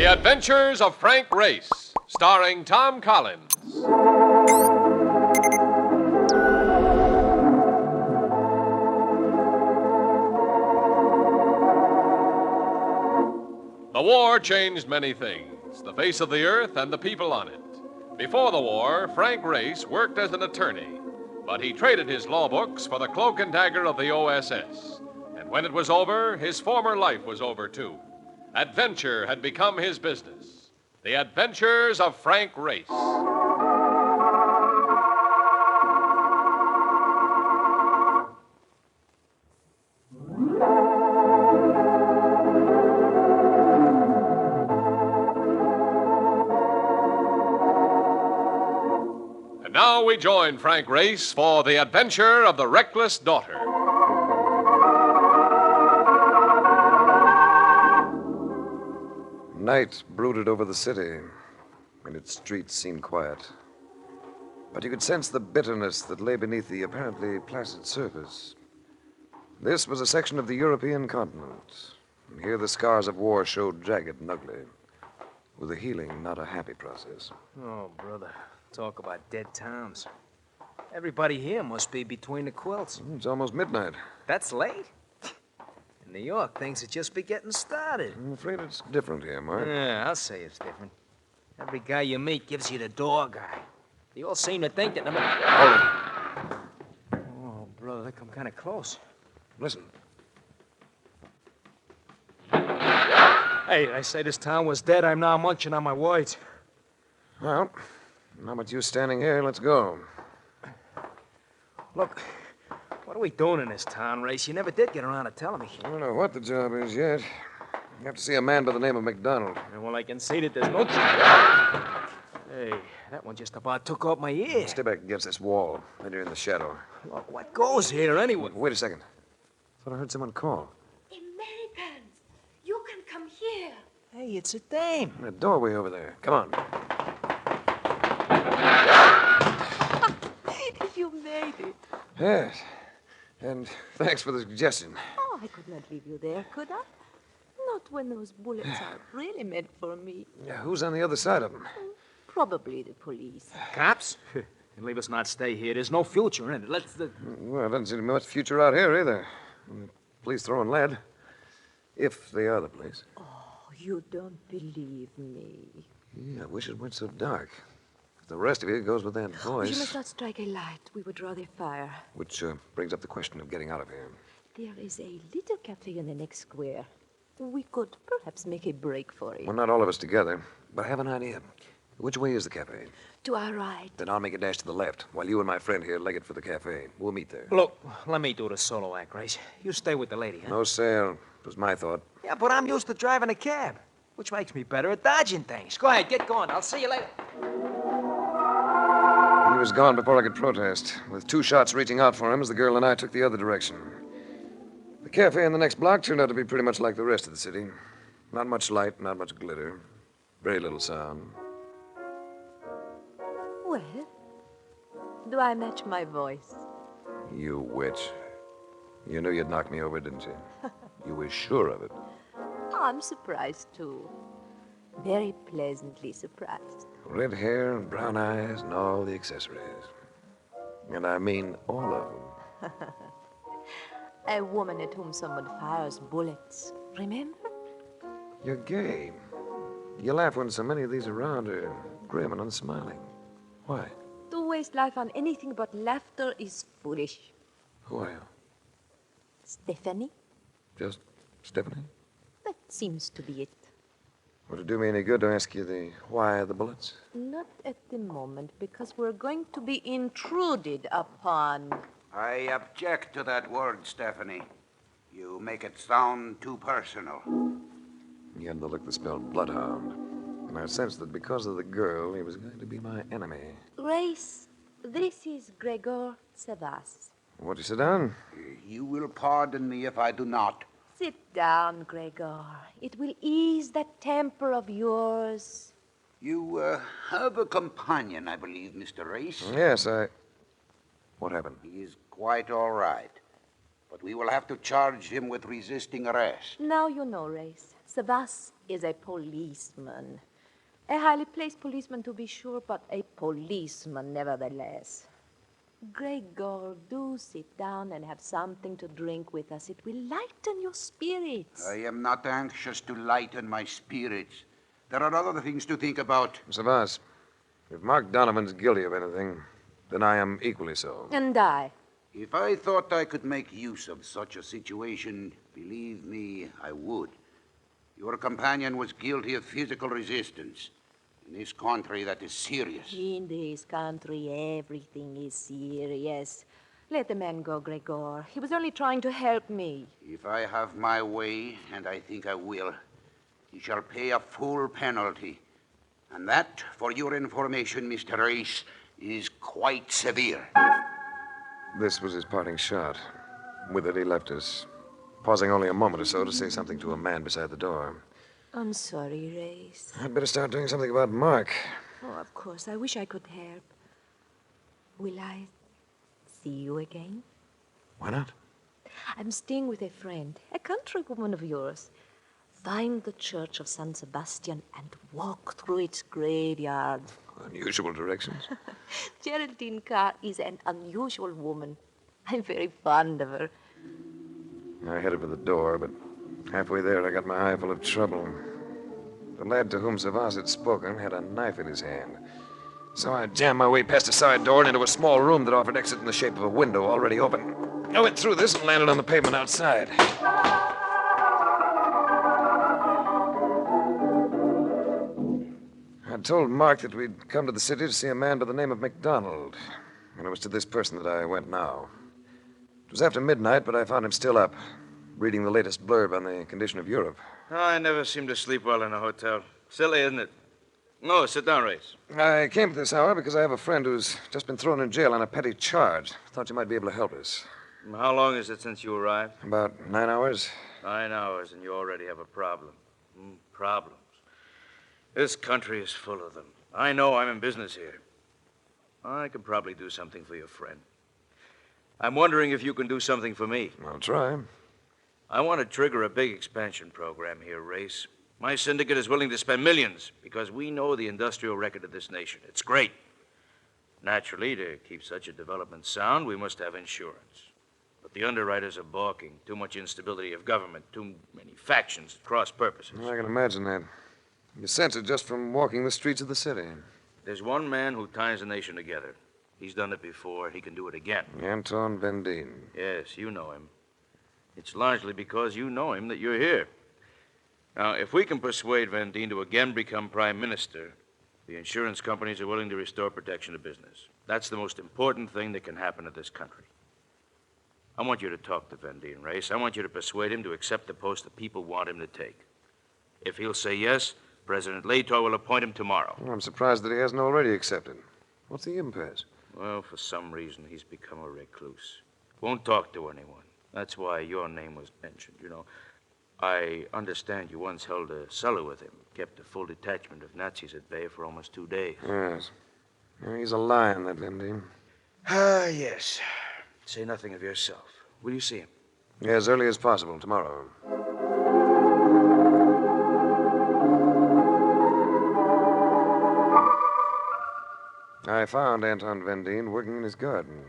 The Adventures of Frank Race, starring Tom Collins. The war changed many things, the face of the earth and the people on it. Before the war, Frank Race worked as an attorney, but he traded his law books for the cloak and dagger of the OSS. And when it was over, his former life was over, too. Adventure had become his business. The Adventures of Frank Race. And now we join Frank Race for The Adventure of the Reckless Daughter. Night brooded over the city, and its streets seemed quiet. But you could sense the bitterness that lay beneath the apparently placid surface. This was a section of the European continent, and here the scars of war showed jagged and ugly, with a healing, not a happy process. Oh, brother, talk about dead towns. Everybody here must be between the quilts. It's almost midnight. That's late? In New York, things would just be getting started. I'm afraid it's different here, Mark. Yeah, I'll say it's different. Every guy you meet gives you the dog eye. They all seem to think that no matter... Oh, brother, they come kind of close. Listen. Hey, I say this town was dead. I'm now munching on my words. Well, now with you standing here, let's go. Look, what are we doing in this town, Race? You never did get around to telling me. I don't know what the job is yet. You have to see a man by the name of McDonald. And well, I can see that there's no... Hey, that one just about took off my ear. Stay back against this wall. Then you're in the shadow. Look, what goes here anyway? Wait a second. I thought I heard someone call. Americans, you can come here. Hey, it's a dame. In the doorway over there. Come on. You made it. Yes. And thanks for the suggestion. Oh, I could not leave you there, could I? Not when those bullets are really meant for me. Yeah, who's on the other side of them? Probably the police. Cops? And leave us not stay here. There's no future in it. Let's... Well, there doesn't seem to be much future out here either. The police throwing lead. If they are the police. Oh, you don't believe me. Yeah, I wish it weren't so dark. If the rest of you goes with that voice... You must not strike a light. We would draw their fire. Which brings up the question of getting out of here. There is a little cafe in the next square. We could perhaps make a break for it. Well, not all of us together, but I have an idea. Which way is the cafe? To our right. Then I'll make a dash to the left, while you and my friend here leg it for the cafe. We'll meet there. Look, let me do the solo act, Grace. You stay with the lady, huh? No sale. It was my thought. Yeah, but I'm used to driving a cab, which makes me better at dodging things. Go ahead, get going. I'll see you later. He was gone before I could protest, with two shots reaching out for him as the girl and I took the other direction. The cafe in the next block turned out to be pretty much like the rest of the city. Not much light, not much glitter. Very little sound. Well, do I match my voice? You witch. You knew you'd knock me over, didn't you? You were sure of it. I'm surprised, too. Very pleasantly surprised. Red hair and brown eyes and all the accessories. And I mean all of them. A woman at whom someone fires bullets. Remember? You're gay. You laugh when so many of these around are grim and unsmiling. Why? To waste life on anything but laughter is foolish. Who are you? Stephanie? Just Stephanie? That seems to be it. Would it do me any good to ask you the why of the bullets? Not at the moment, because we're going to be intruded upon. I object to that word, Stephanie. You make it sound too personal. He had the look that spelled bloodhound. And I sensed that because of the girl, he was going to be my enemy. Race, this is Gregor Savas. Won't you sit down? You will pardon me if I do not. Sit down, Gregor. It will ease that temper of yours. You have a companion, I believe, Mr. Race. Yes, What happened? He is quite all right. But we will have to charge him with resisting arrest. Now you know, Race. Savas is a policeman. A highly placed policeman, to be sure, but a policeman nevertheless. Gregor, do sit down and have something to drink with us. It will lighten your spirits. I am not anxious to lighten my spirits. There are other things to think about. Savas, if Mark Donovan's guilty of anything, then I am equally so. And I. If I thought I could make use of such a situation, believe me, I would. Your companion was guilty of physical resistance. In this country, that is serious. In this country, everything is serious. Let the man go, Gregor. He was only trying to help me. If I have my way, and I think I will, he shall pay a full penalty. And that, for your information, Mr. Race, is quite severe. This was his parting shot. With it, he left us, pausing only a moment or so to say something to a man beside the door. I'm sorry, Race. I'd better start doing something about Mark. Oh, of course. I wish I could help. Will I see you again? Why not? I'm staying with a friend, a countrywoman of yours. Find the church of San Sebastian and walk through its graveyard. Unusual directions. Geraldine Carr is an unusual woman. I'm very fond of her. I headed for the door, but halfway there, I got my eye full of trouble. The lad to whom Savas had spoken had a knife in his hand. So I jammed my way past a side door and into a small room that offered exit in the shape of a window already open. I went through this and landed on the pavement outside. I told Mark that we'd come to the city to see a man by the name of MacDonald, and it was to this person that I went now. It was after midnight, but I found him still up, reading the latest blurb on the condition of Europe. Oh, I never seem to sleep well in a hotel. Silly, isn't it? No, sit down, Race. I came at this hour because I have a friend who's just been thrown in jail on a petty charge. Thought you might be able to help us. How long is it since you arrived? About 9 hours. 9 hours, and you already have a problem. Problems. This country is full of them. I know. I'm in business here. I could probably do something for your friend. I'm wondering if you can do something for me. I'll try. I want to trigger a big expansion program here, Race. My syndicate is willing to spend millions because we know the industrial record of this nation. It's great. Naturally, to keep such a development sound, we must have insurance. But the underwriters are balking. Too much instability of government, too many factions at cross purposes. I can imagine that. You sense it just from walking the streets of the city. There's one man who ties the nation together. He's done it before. He can do it again. Anton Vendine. Yes, you know him. It's largely because you know him that you're here. Now, if we can persuade Vendine to again become prime minister, the insurance companies are willing to restore protection to business. That's the most important thing that can happen to this country. I want you to talk to Vendine, Race. I want you to persuade him to accept the post the people want him to take. If he'll say yes, President Lator will appoint him tomorrow. Well, I'm surprised that he hasn't already accepted. What's the impasse? Well, for some reason, he's become a recluse. Won't talk to anyone. That's why your name was mentioned. You know, I understand you once held a cellar with him, kept a full detachment of Nazis at bay for almost 2 days. Yes. Yeah, he's a lion, that Vendine. Ah, yes. Say nothing of yourself. Will you see him? Yeah, as early as possible, tomorrow. I found Anton Vendine working in his garden.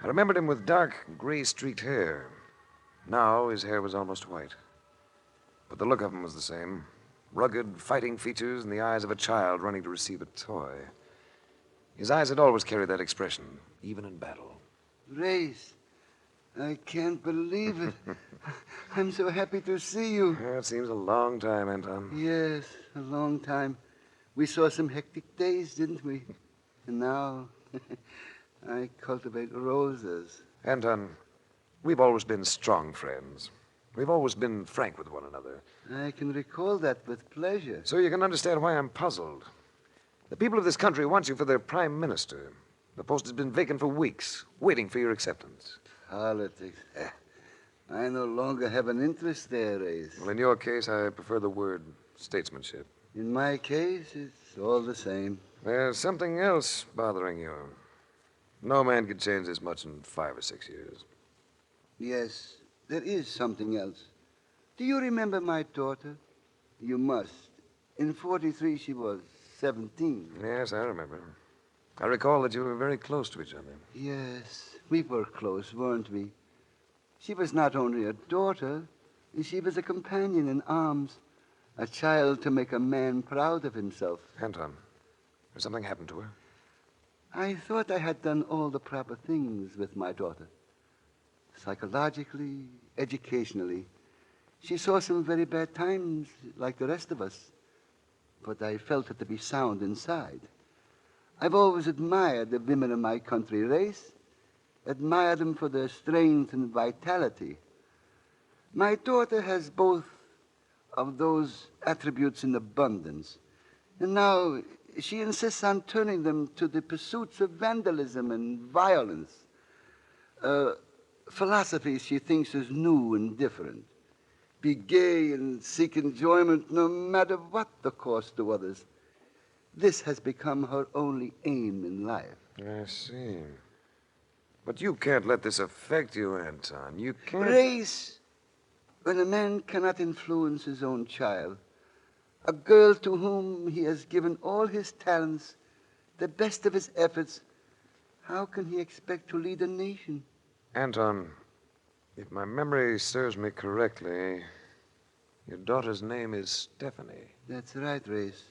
I remembered him with dark, gray-streaked hair. Now his hair was almost white. But the look of him was the same. Rugged, fighting features and the eyes of a child running to receive a toy. His eyes had always carried that expression, even in battle. Race, I can't believe it. I'm so happy to see you. Yeah, it seems a long time, Anton. Yes, a long time. We saw some hectic days, didn't we? And now I cultivate roses. Anton, we've always been strong friends. We've always been frank with one another. I can recall that with pleasure. So you can understand why I'm puzzled. The people of this country want you for their prime minister. The post has been vacant for weeks, waiting for your acceptance. Politics. I no longer have an interest there, Race. Well, in your case, I prefer the word statesmanship. In my case, it's all the same. There's something else bothering you. No man could change this much in 5 or 6 years. Yes, there is something else. Do you remember my daughter? You must. In 43, she was 17. Yes, I remember. I recall that you were very close to each other. Yes, we were close, weren't we? She was not only a daughter, she was a companion in arms, a child to make a man proud of himself. Anton, has something happened to her? I thought I had done all the proper things with my daughter. Psychologically, educationally. She saw some very bad times, like the rest of us. But I felt her to be sound inside. I've always admired the women of my country race, admired them for their strength and vitality. My daughter has both of those attributes in abundance. And now she insists on turning them to the pursuits of vandalism and violence. Philosophies she thinks is new and different. Be gay and seek enjoyment no matter what the cost to others. This has become her only aim in life. I see. But you can't let this affect you, Anton. You can't... Race, when a man cannot influence his own child, a girl to whom he has given all his talents, the best of his efforts, how can he expect to lead a nation? Anton, if my memory serves me correctly, your daughter's name is Stephanie. That's right, Race.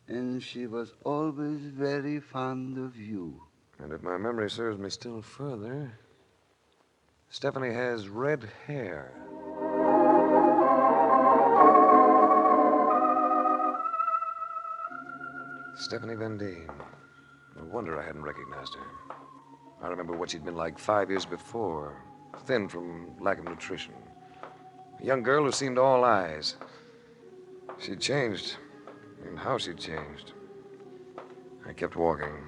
And she was always very fond of you. And if my memory serves me still further, Stephanie has red hair. Stephanie Van Deen. No wonder I hadn't recognized her. I remember what she'd been like 5 years before, thin from lack of nutrition. A young girl who seemed all eyes. She'd changed, and how she'd changed. I kept walking.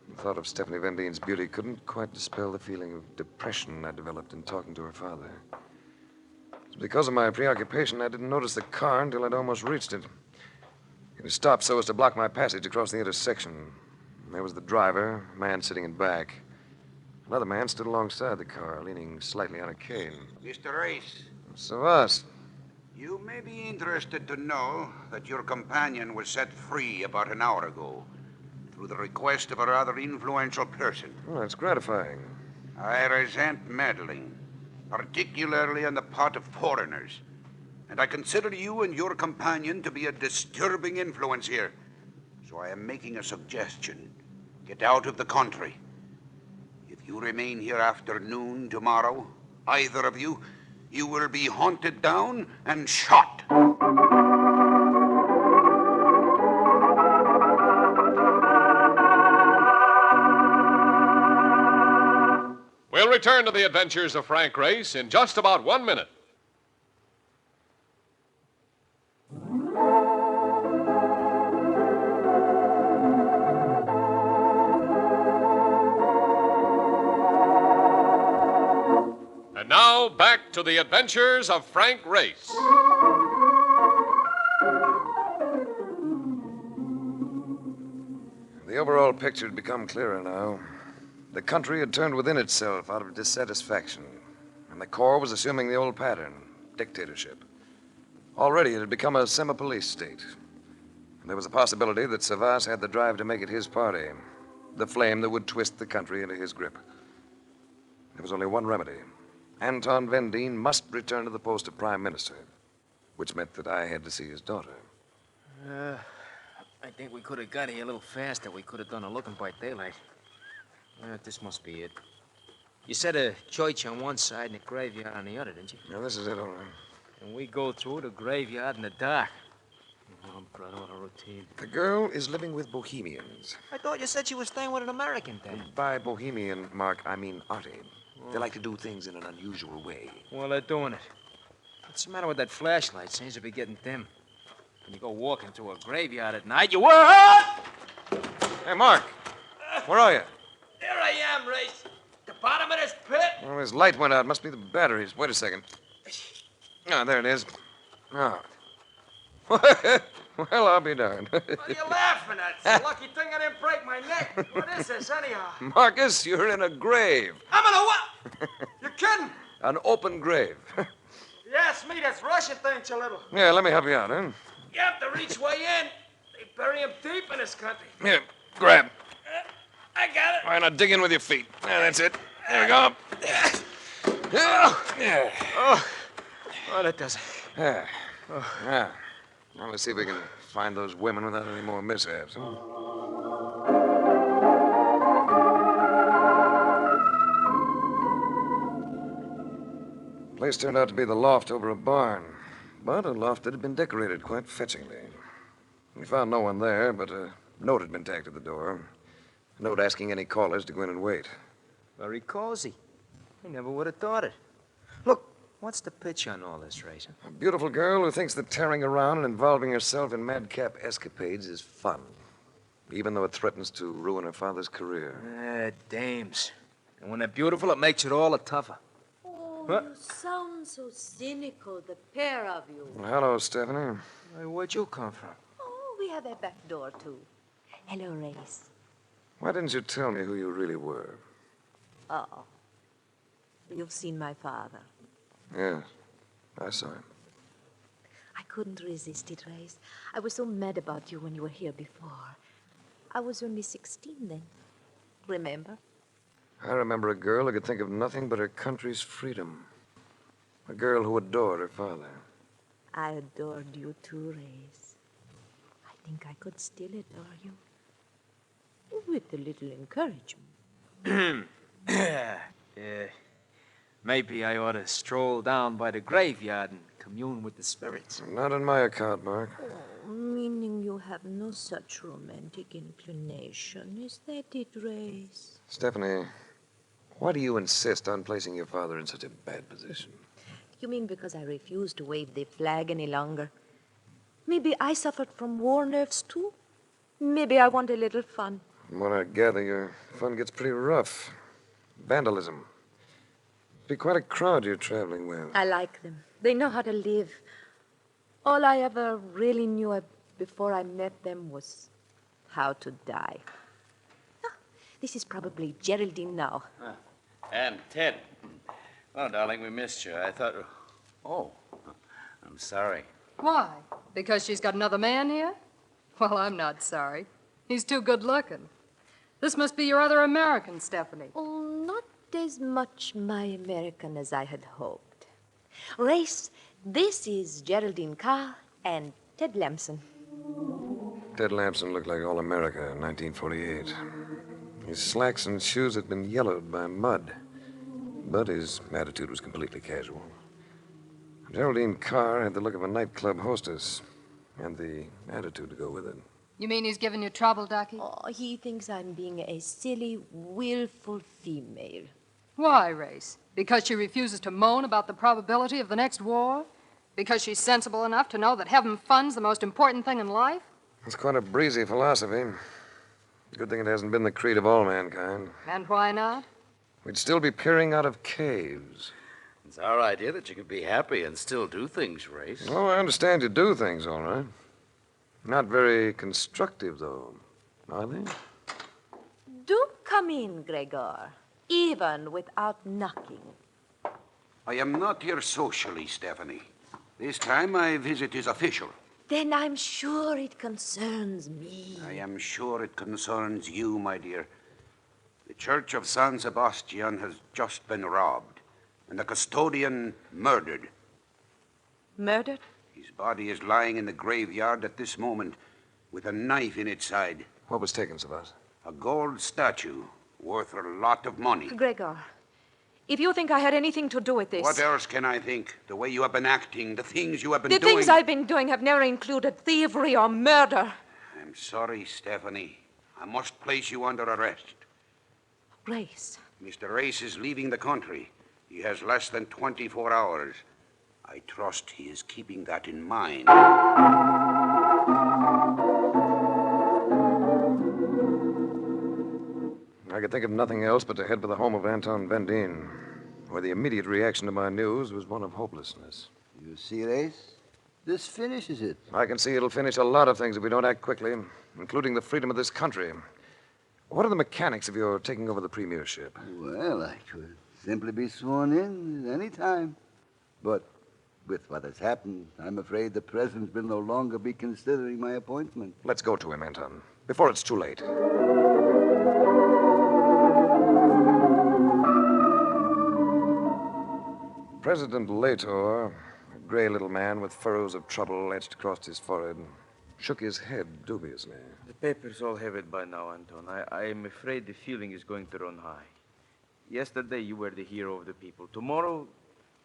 The thought of Stephanie Van Deen's beauty couldn't quite dispel the feeling of depression I developed in talking to her father. It was because of my preoccupation I didn't notice the car until I'd almost reached it. It had stopped so as to block my passage across the intersection. There was the driver, a man sitting in back. Another man stood alongside the car, leaning slightly on a cane. Mr. Race, Savas. you may be interested to know that your companion was set free about an hour ago through the request of a rather influential person. Well, that's gratifying. I resent meddling, particularly on the part of foreigners. And I consider you and your companion to be a disturbing influence here. So I am making a suggestion. Get out of the country. If you remain here after noon tomorrow, either of you, you will be hunted down and shot. We'll return to the adventures of Frank Race in just about 1 minute. And now, back to the adventures of Frank Race. The overall picture had become clearer now. The country had turned within itself out of dissatisfaction, and the Corps was assuming the old pattern, dictatorship. Already it had become a semi-police state. And there was a possibility that Savas had the drive to make it his party, the flame that would twist the country into his grip. There was only one remedy. Anton Van Deen must return to the post of Prime Minister, which meant that I had to see his daughter. I think we could have got here a little faster. We could have done a looking by daylight. This must be it. You said a church on one side and a graveyard on the other, didn't you? Now, this is it, all right. And we go through the graveyard in the dark. Oh, brother, what a routine. The girl is living with Bohemians. I thought you said she was staying with an American then. By Bohemian, Mark, I mean Artie. They like to do things in an unusual way. Well, they're doing it. What's the matter with that flashlight? Seems to be getting dim. When you go walking through a graveyard at night, you... What? Hey, Mark, where are you? There I am, Race. The bottom of this pit. Well, his light went out. Must be the batteries. Wait a second. Ah, there it is. Oh. Well, I'll be darned. What are you laughing at? It's a lucky thing I didn't break my neck. What is this, anyhow? Marcus, you're in a grave. I'm in a what? You're kidding? An open grave. Yeah, Yeah, it's me that's rushing things a little. Yeah, let me help you out, huh? You have to reach way in. They bury him deep in this country. Here, grab. I got it. All right, now dig in with your feet. Yeah, that's it. There we go. Yeah. Oh, that does it. Yeah. Yeah. Now let's see if we can find those women without any more mishaps. Huh? The place turned out to be the loft over a barn, but a loft that had been decorated quite fetchingly. We found no one there, but a note had been tacked at the door. A note asking any callers to go in and wait. Very cozy. I never would have thought it. Look, what's the pitch on all this, Racer? A beautiful girl who thinks that tearing around and involving herself in madcap escapades is fun, even though it threatens to ruin her father's career. Dames. And when they're beautiful, it makes it all the tougher. Oh, What? you sound so cynical, the pair of you. Well, hello, Stephanie. Hey, where'd you come from? Oh, we have a back door, too. Hello, Race. Why didn't you tell me who you really were? Oh. You've seen my father. Yes, I saw him. I couldn't resist it, Race. I was so mad about you when you were here before. I was only 16 then. Remember? I remember a girl who could think of nothing but her country's freedom. A girl who adored her father. I adored you too, Race. I think I could still adore you. With a little encouragement. Yeah. Maybe I ought to stroll down by the graveyard and commune with the spirits. Not on my account, Mark. Meaning you have no such romantic inclination. Is that it, Race? Stephanie, why do you insist on placing your father in such a bad position? You mean because I refuse to wave the flag any longer? Maybe I suffered from war nerves, too? Maybe I want a little fun. From what I gather, your fun gets pretty rough. Vandalism. Be quite a crowd you're traveling with. I like them. They know how to live. All I ever really knew before I met them was how to die. Ah, this is probably Geraldine now. And Ted. Well, darling, we missed you. I thought... Oh, I'm sorry. Why? Because she's got another man here? Well, I'm not sorry. He's too good looking. This must be your other American, Stephanie. Oh, not as much my American as I had hoped. Race, this is Geraldine Carr and Ted Lamson. Ted Lamson looked like all America in 1948. His slacks and shoes had been yellowed by mud, but his attitude was completely casual. Geraldine Carr had the look of a nightclub hostess, and the attitude to go with it. You mean he's giving you trouble, Ducky? Oh, he thinks I'm being a silly, willful female. Why, Race? Because she refuses to moan about the probability of the next war? Because she's sensible enough to know that having fun's the most important thing in life? It's quite a breezy philosophy. Good thing it hasn't been the creed of all mankind. And why not? We'd still be peering out of caves. It's our idea that you can be happy and still do things, Race. Oh, I understand you do things, all right. Not very constructive, though, are they? Do come in, Gregor, even without knocking. I am not here socially, Stephanie. This time my visit is official. Then I'm sure it concerns me. I am sure it concerns you, my dear. The Church of San Sebastian has just been robbed, and the custodian murdered. Murdered? His body is lying in the graveyard at this moment with a knife in its side. What was taken, Sebastian? A gold statue worth a lot of money. Gregor, if you think I had anything to do with this... What else can I think? The way you have been acting, the things you have been doing. The things I've been doing have never included thievery or murder. I'm sorry, Stephanie. I must place you under arrest. Grace. Mr. Race is leaving the country. He has less than 24 hours. I trust he is keeping that in mind. I could think of nothing else but to head for the home of Anton Vendine, where the immediate reaction to my news was one of hopelessness. You see, Race? This finishes it. I can see it'll finish a lot of things if we don't act quickly, including the freedom of this country. What are the mechanics of your taking over the premiership? Well, I could simply be sworn in at any time. But With what has happened, I'm afraid the president will no longer be considering my appointment. Let's go to him, Anton, before it's too late. President Lator, a gray little man with furrows of trouble etched across his forehead, shook his head dubiously. The papers all have it by now, Anton. I am afraid the feeling is going to run high. Yesterday, you were the hero of the people. Tomorrow,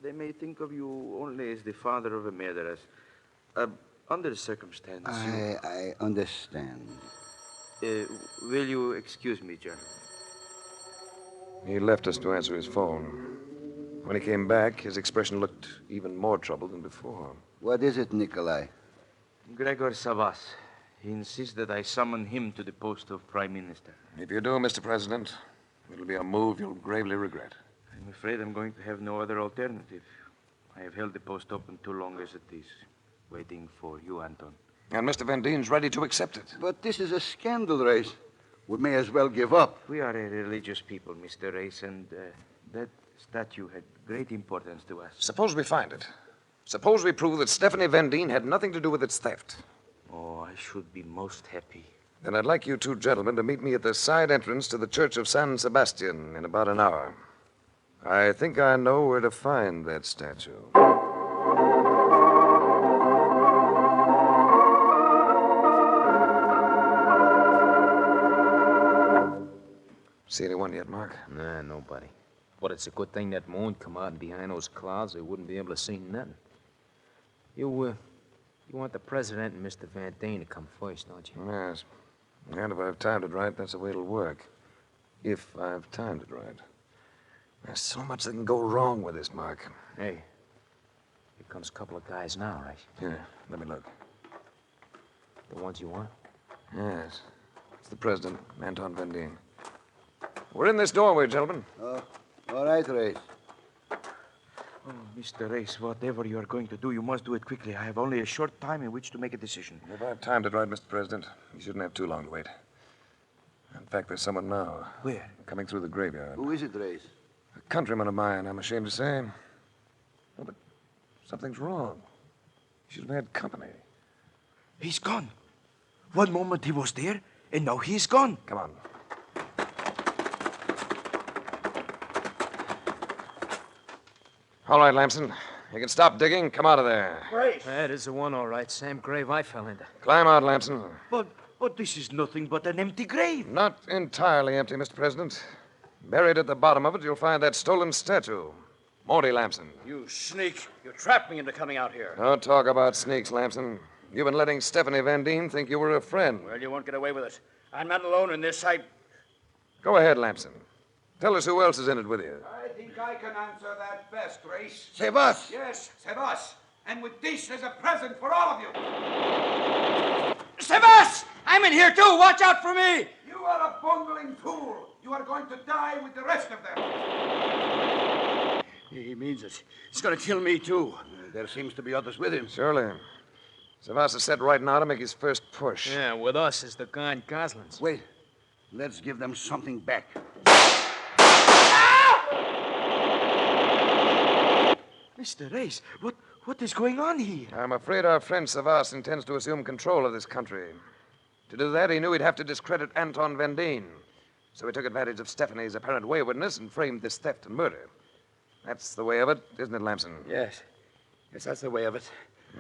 they may think of you only as the father of a murderess. Under the circumstances... I understand. Will you excuse me, gentlemen? He left us to answer his phone. When he came back, his expression looked even more troubled than before. What is it, Nikolai? Gregor Savas. He insists that I summon him to the post of Prime Minister. If you do, Mr. President, it'll be a move you'll gravely regret. I'm afraid I'm going to have no other alternative. I have held the post open too long as it is, waiting for you, Anton. And Mr. Van Dien's ready to accept it. But this is a scandal, Race. We may as well give up. We are a religious people, Mr. Race, and that statue had great importance to us. Suppose we find it. Suppose we prove that Stephanie Van Dien had nothing to do with its theft. Oh, I should be most happy. Then I'd like you two gentlemen to meet me at the side entrance to the Church of San Sebastian in about an hour. I think I know where to find that statue. See anyone yet, Mark? Nah, nobody. But it's a good thing that moon come out, and behind those clouds, they wouldn't be able to see nothing. You want the president and Mr. Van Dien to come first, don't you? Yes. And if I have timed it right, that's the way it'll work. If I've timed it right. There's so much that can go wrong with this, Mark. Hey, here comes a couple of guys now, right? Here, let me look. The ones you want? Yes. It's the president, Anton Van Dien. We're in this doorway, gentlemen. All right, Race. Oh, Mr. Race, whatever you are going to do, you must do it quickly. I have only a short time in which to make a decision. If I've timed it right, Mr. President, you shouldn't have too long to wait. In fact, there's someone now. Where? Coming through the graveyard. Who is it, Race? A countryman of mine, I'm ashamed to say. Oh, but something's wrong. He should have had company. He's gone. One moment he was there, and now he's gone. Come on. All right, Lamson. You can stop digging. Come out of there. Race! That is the one, all right. Same grave I fell into. Climb out, Lamson. But this is nothing but an empty grave. Not entirely empty, Mr. President. Buried at the bottom of it, you'll find that stolen statue. Morty Lamson. You sneak. You trapped me into coming out here. Don't talk about sneaks, Lamson. You've been letting Stephanie Van Dien think you were a friend. Well, you won't get away with it. I'm not alone in this. Go ahead, Lamson. Tell us who else is in it with you. I think I can answer that best, Race. Sebas! Yes, Sebas. And with this as a present for all of you. Sebas! I'm in here, too. Watch out for me. You are a bungling fool. You are going to die with the rest of them. He means it. He's going to kill me, too. There seems to be others with him. Surely. Savas is set right now to make his first push. Yeah, with us is the Gone Goslings. Wait. Let's give them something back. Mr. Race, what is going on here? I'm afraid our friend Savas intends to assume control of this country. To do that, he knew he'd have to discredit Anton Van Dien. So he took advantage of Stephanie's apparent waywardness and framed this theft and murder. That's the way of it, isn't it, Lamson? Yes. Yes, that's the way of it.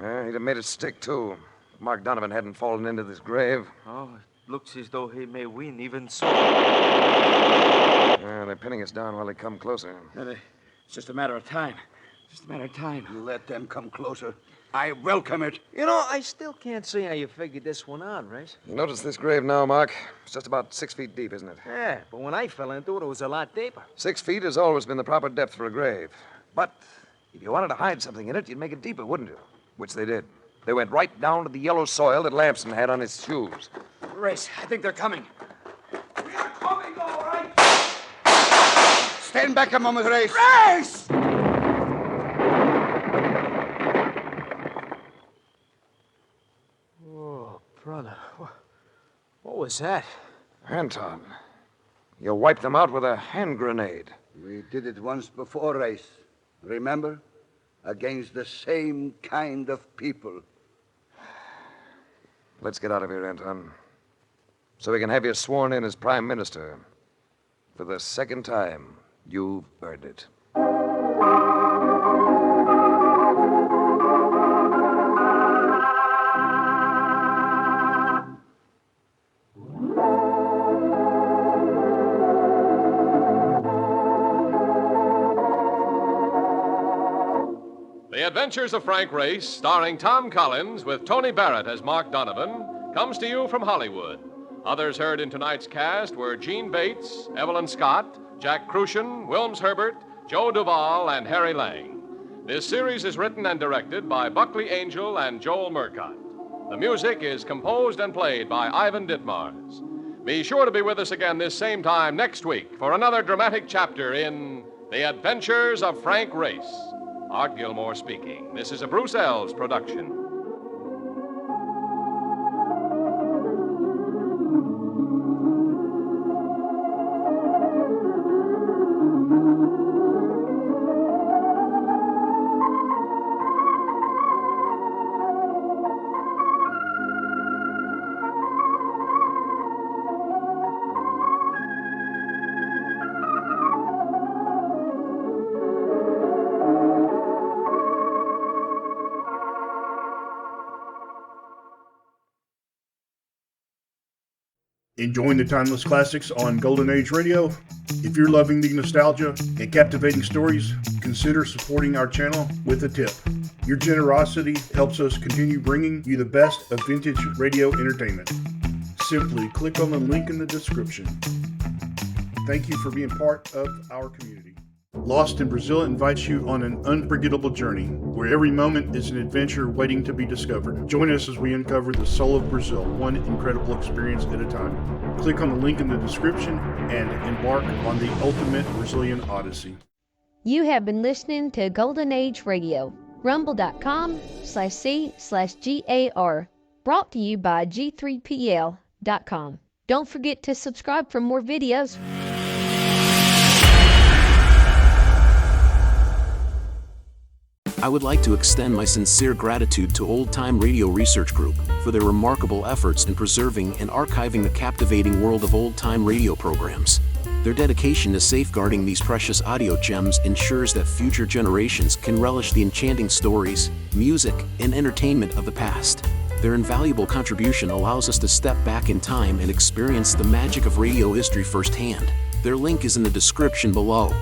Yeah, he'd have made it stick, too. If Mark Donovan hadn't fallen into this grave. Oh, it looks as though he may win even so. Yeah, they're pinning us down while they come closer. It's just a matter of time. Just a matter of time. Let them come closer. I welcome it. You know, I still can't see how you figured this one out, Race. You notice this grave now, Mark? It's just about 6 feet deep, isn't it? Yeah, but when I fell into it, it was a lot deeper. 6 feet has always been the proper depth for a grave. But if you wanted to hide something in it, you'd make it deeper, wouldn't you? Which they did. They went right down to the yellow soil that Lamson had on his shoes. Race, I think they're coming. We are coming, all right. Stand back a moment, Race. Race! Oh, brother. What was that? Anton, you wiped them out with a hand grenade. We did it once before, Race. Remember? against the same kind of people. Let's get out of here, Anton. So we can have you sworn in as Prime Minister. For the second time, you've earned it. The Adventures of Frank Race, starring Tom Collins with Tony Barrett as Mark Donovan, comes to you from Hollywood. Others heard in tonight's cast were Gene Bates, Evelyn Scott, Jack Crucian, Wilms Herbert, Joe Duvall, and Harry Lang. This series is written and directed by Buckley Angel and Joel Murcott. The music is composed and played by Ivan Ditmars. Be sure to be with us again this same time next week for another dramatic chapter in The Adventures of Frank Race. Art Gilmore speaking. This is a Bruce Elves production. Enjoying the timeless classics on Golden Age Radio? If you're loving the nostalgia and captivating stories, consider supporting our channel with a tip. Your generosity helps us continue bringing you the best of vintage radio entertainment. Simply click on the link in the description. Thank you for being part of our community. Lost in Brazil invites you on an unforgettable journey where every moment is an adventure waiting to be discovered. Join us as we uncover the soul of Brazil, one incredible experience at a time. Click on the link in the description and embark on the ultimate Brazilian odyssey. You have been listening to Golden Age Radio, rumble.com/C/GAR, brought to you by G3PL.com. Don't forget to subscribe for more videos. I would like to extend my sincere gratitude to Old Time Radio Research Group for their remarkable efforts in preserving and archiving the captivating world of old-time radio programs. Their dedication to safeguarding these precious audio gems ensures that future generations can relish the enchanting stories, music, and entertainment of the past. Their invaluable contribution allows us to step back in time and experience the magic of radio history firsthand. Their link is in the description below.